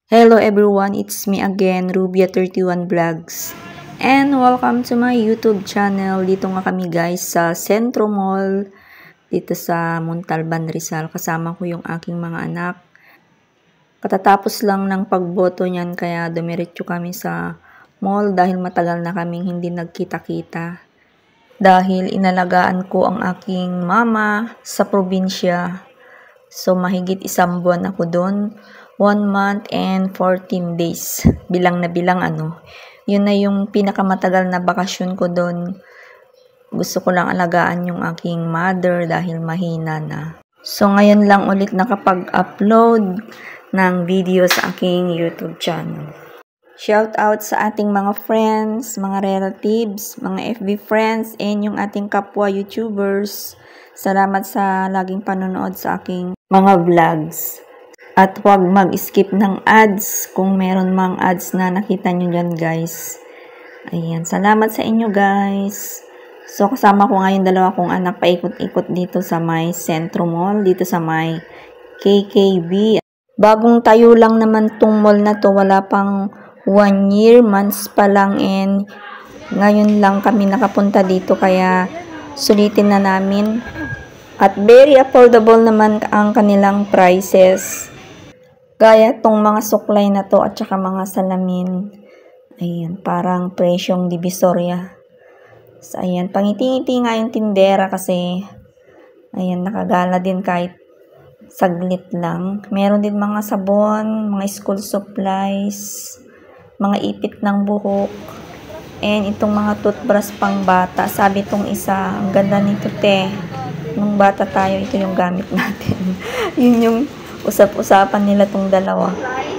Hello everyone, it's me again, Rubia31 Vlogs. And welcome to my YouTube channel. Dito nga kami guys sa Centro Mall, dito sa Montalban, Rizal. Kasama ko yung aking mga anak. Katatapos lang ng pagboto niyan kaya dumiretso kami sa mall dahil matagal na kaming hindi nagkita-kita. Dahil inalagaan ko ang aking mama sa probinsya. So mahigit isang buwan ako doon. 1 month and 14 days. Bilang na bilang Yun na yung pinakamatagal na bakasyon ko doon. Gusto ko lang alagaan yung aking mother dahil mahina na. So ngayon lang ulit nakapag-upload ng video sa aking YouTube channel. Shout out sa ating mga friends, mga relatives, mga FB friends, and yung ating kapwa YouTubers. Salamat sa laging panonood sa aking mga vlogs. At huwag mag-skip ng ads kung meron mang ads na nakita nyo dyan guys. Ayan, salamat sa inyo guys. So kasama ko ngayon dalawa kong anak paikot-ikot dito sa may Centro Mall, dito sa may KKB. Bagong tayo lang naman tong mall na to, wala pang 1 year, months pa lang, and ngayon lang kami nakapunta dito kaya sulitin na namin. At very affordable naman ang kanilang prices. Gaya tong mga suklay na to at saka mga salamin. Ayan, parang presyong Divisoria. So, ayan, pangiti-ngiti nga yung tindera kasi ayan, nakagala din kahit saglit lang. Meron din mga sabon, mga school supplies, mga ipit ng buhok, and itong mga toothbrush pang bata. Sabi tong isa, ang ganda nito te. Nung bata tayo, ito yung gamit natin. Yun yung usap-usapan nila tong dalawa.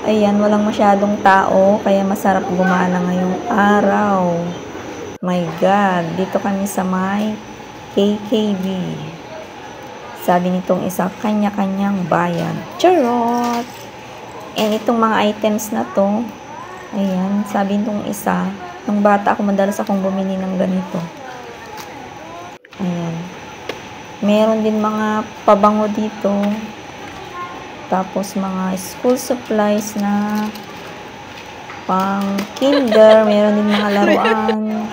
Ayan, walang masyadong tao, kaya masarap gumana ngayong araw. My God, dito kami sa may KKB. Sabi nitong isa, kanya-kanyang bayan. Charot! And itong mga items na to, ayan, sabi nitong isa, nung bata ako, madalas akong bumili ng ganito. Ayan. Meron din mga pabango dito. Tapos mga school supplies na pang kinder, meron din mga laruan.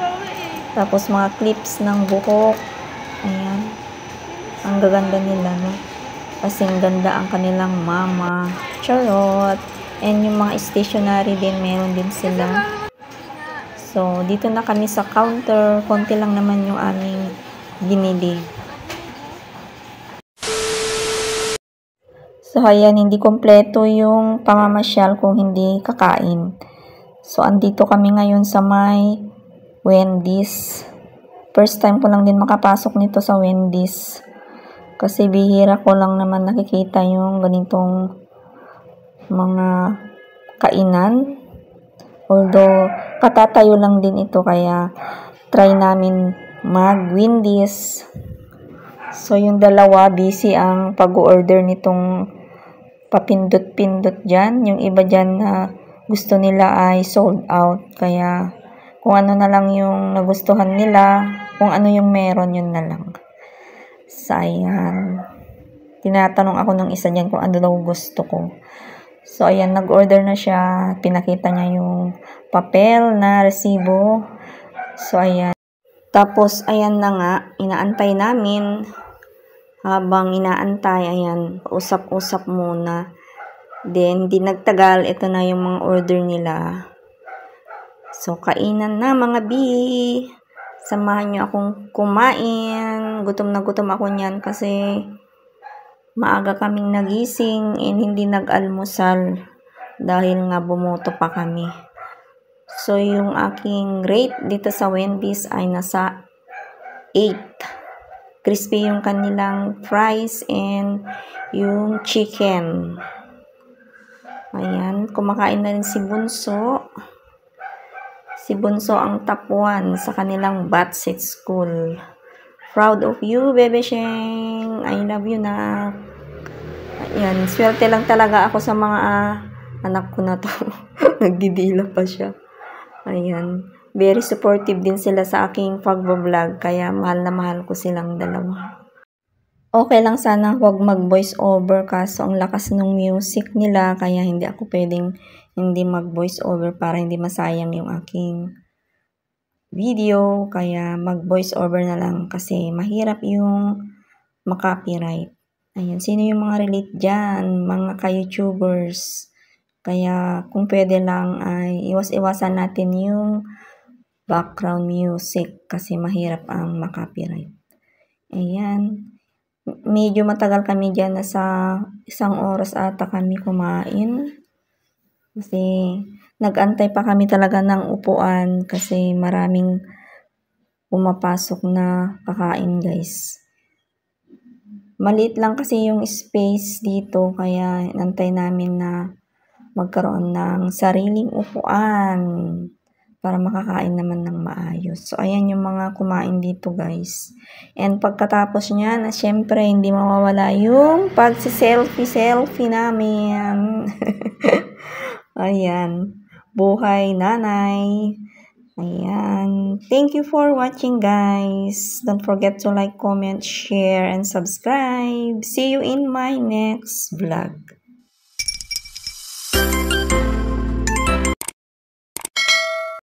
Tapos mga clips ng buhok. Ayan. Ang gaganda nila, no? Kasing ganda ang kanilang mama. Charot. And yung mga stationery din, meron din sila. So, dito na kami sa counter. Konti lang naman yung aming binili. So, ayan, hindi kompleto yung pamamasyal kung hindi kakain. So, andito kami ngayon sa may Wendy's. First time ko lang din makapasok nito sa Wendy's. Kasi bihira ko lang naman nakikita yung ganitong mga kainan. Although, katatayo lang din ito kaya try namin mag-Wendy's. So, yung dalawa, busy ang pag-order nitong papindot-pindot dyan. Yung iba dyan na gusto nila ay sold out. Kaya, kung ano na lang yung nagustuhan nila, kung ano yung meron, yun na lang. So, ayan. Tinatanong ako ng isa dyan kung ano daw gusto ko. So, ayan, nag-order na siya. Pinakita niya yung papel na resibo. So, ayan. Tapos, ayan na nga, inaantay namin. Habang inaantay, ayan, usap-usap muna. Then, di nagtagal, ito na yung mga order nila. So, kainan na mga bi. Samahan nyo akong kumain. Gutom na gutom ako niyan kasi maaga kaming nagising and hindi nag-almusal dahil nga bumoto pa kami. So, yung aking rate dito sa Wendy's ay nasa 8. Crispy yung kanilang fries and yung chicken. Ayan, kumakain na rin si Bunso. Si Bunso ang top 1 sa kanilang Batsit School. Proud of you, Bebe Sheng. I love you na. Ayan, swerte lang talaga ako sa mga anak ko na to. Nagdidila pa siya. Ayan. Very supportive din sila sa aking pagbablog, kaya mahal na mahal ko silang dalawa. Okay lang sana huwag mag-voice over kaso ang lakas ng music nila kaya hindi ako pwedeng hindi mag-voice over para hindi masayang yung aking video. Kaya mag-voice over na lang kasi mahirap yung makopyright. Ayan, sino yung mga relate dyan? Mga ka-YouTubers. Kaya kung pwede lang ay iwas-iwasan natin yung background music kasi mahirap ang makopyright. Ayan. Medyo matagal kami dyan, nasa 1 oras ata kami kumain. Kasi nag-antay pa kami talaga ng upuan kasi maraming pumapasok na kakain guys. Maliit lang kasi yung space dito kaya nantay namin na magkaroon ng sariling upuan para makakain naman ng maayos. So, ayan yung mga kumain dito, guys. And pagkatapos niya, na syempre, hindi mawawala yung pagsi-selfie namin. Ayan. Buhay nanay. Ayan. Thank you for watching, guys. Don't forget to like, comment, share, and subscribe. See you in my next vlog.